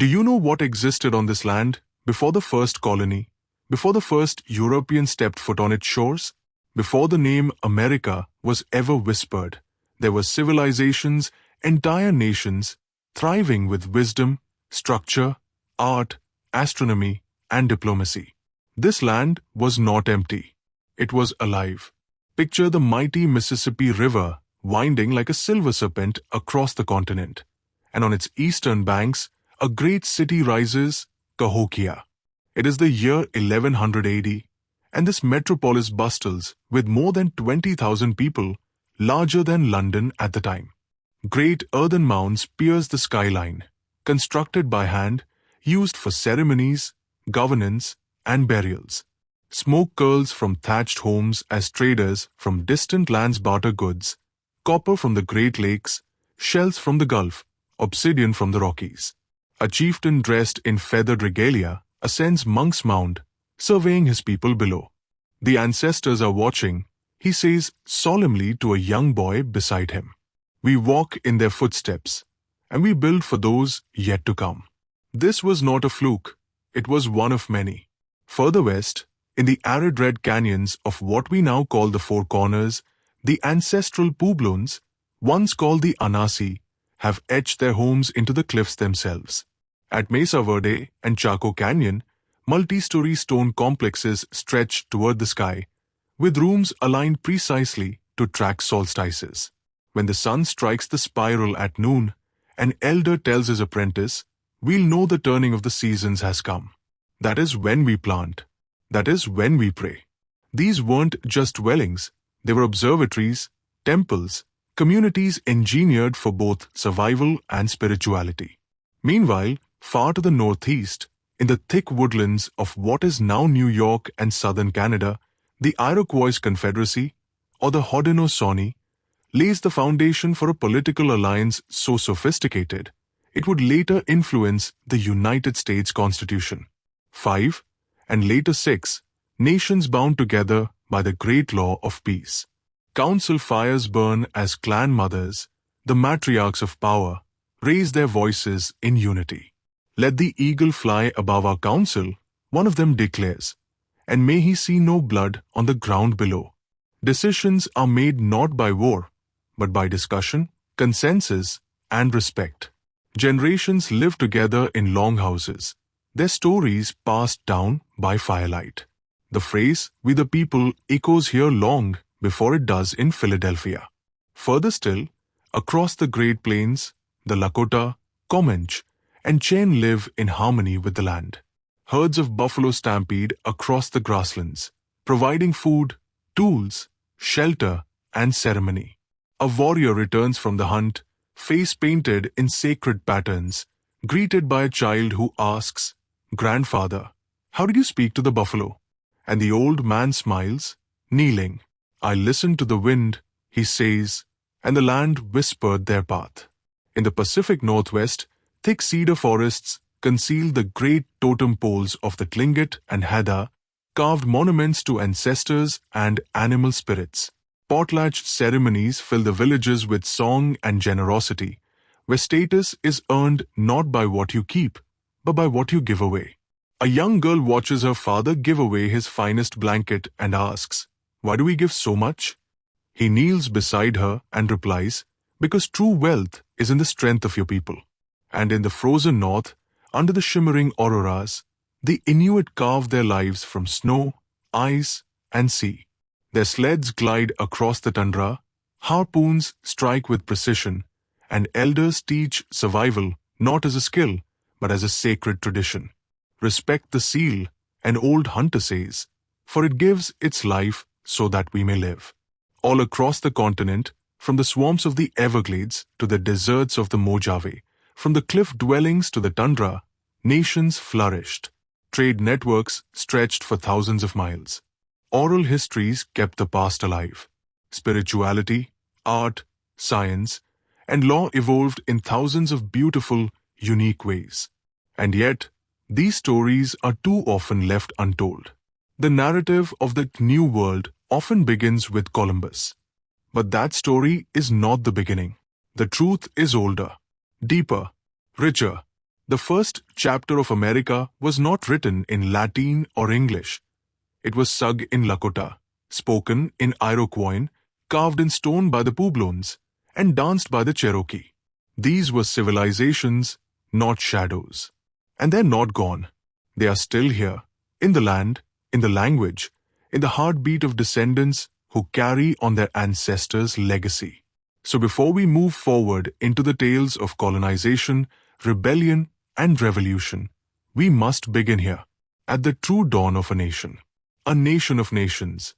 Do you know what existed on this land before the first colony, before the first European stepped foot on its shores? Before the name America was ever whispered, there were civilizations, entire nations, thriving with wisdom, structure, art, astronomy, and diplomacy. This land was not empty. It was alive. Picture the mighty Mississippi River winding like a silver serpent across the continent, and on its eastern banks, a great city rises, Cahokia. It is the year 1100 AD, and this metropolis bustles with more than 20,000 people, larger than London at the time. Great earthen mounds pierce the skyline, constructed by hand, used for ceremonies, governance, and burials. Smoke curls from thatched homes as traders from distant lands barter goods, copper from the Great Lakes, shells from the Gulf, obsidian from the Rockies. A chieftain dressed in feathered regalia ascends Monk's Mound, surveying his people below. The ancestors are watching, he says solemnly to a young boy beside him. We walk in their footsteps, and we build for those yet to come. This was not a fluke, it was one of many. Further west, in the arid red canyons of what we now call the Four Corners, the ancestral Puebloans, once called the Anasi, have etched their homes into the cliffs themselves. At Mesa Verde and Chaco Canyon, multi-story stone complexes stretch toward the sky, with rooms aligned precisely to track solstices. When the sun strikes the spiral at noon, an elder tells his apprentice, "We'll know the turning of the seasons has come." That is when we plant. That is when we pray. These weren't just dwellings, they were observatories, temples, communities engineered for both survival and spirituality. Meanwhile, far to the northeast, in the thick woodlands of what is now New York and southern Canada, the Iroquois Confederacy, or the Haudenosaunee, lays the foundation for a political alliance so sophisticated, it would later influence the United States Constitution. 5, and later 6, nations bound together by the great law of peace. Council fires burn as clan mothers, the matriarchs of power, raise their voices in unity. "Let the eagle fly above our council," one of them declares, "and may he see no blood on the ground below." Decisions are made not by war, but by discussion, consensus, and respect. Generations live together in longhouses, their stories passed down by firelight. The phrase, "we the people," echoes here long before it does in Philadelphia. Further still, across the Great Plains, the Lakota, Comanche, and Cheyenne live in harmony with the land. Herds of buffalo stampede across the grasslands, providing food, tools, shelter, and ceremony. A warrior returns from the hunt, face painted in sacred patterns, greeted by a child who asks, "Grandfather, how did you speak to the buffalo?" And the old man smiles, kneeling. "I listened to the wind," he says, "and the land whispered their path." In the Pacific Northwest, thick cedar forests conceal the great totem poles of the Tlingit and Haida, carved monuments to ancestors and animal spirits. Potlatch ceremonies fill the villages with song and generosity, where status is earned not by what you keep, but by what you give away. A young girl watches her father give away his finest blanket and asks, "Why do we give so much?" He kneels beside her and replies, "Because true wealth is in the strength of your people." And in the frozen north, under the shimmering auroras, the Inuit carve their lives from snow, ice, and sea. Their sleds glide across the tundra, harpoons strike with precision, and elders teach survival not as a skill, but as a sacred tradition. "Respect the seal," an old hunter says, "for it gives its life so that we may live." All across the continent, from the swamps of the Everglades to the deserts of the Mojave, from the cliff dwellings to the tundra, nations flourished. Trade networks stretched for thousands of miles. Oral histories kept the past alive. Spirituality, art, science, and law evolved in thousands of beautiful, unique ways. And yet, these stories are too often left untold. The narrative of the New World often begins with Columbus. But that story is not the beginning. The truth is older, deeper, richer, The first chapter of America was not written in Latin or English. It was sung in Lakota, spoken in Iroquois, carved in stone by the Puebloans, and danced by the Cherokee. These were civilizations, not shadows. And they're not gone. They are still here, in the land, in the language, in the heartbeat of descendants who carry on their ancestors' legacy. So before we move forward into the tales of colonization, rebellion, and revolution, we must begin here, at the true dawn of a nation of nations.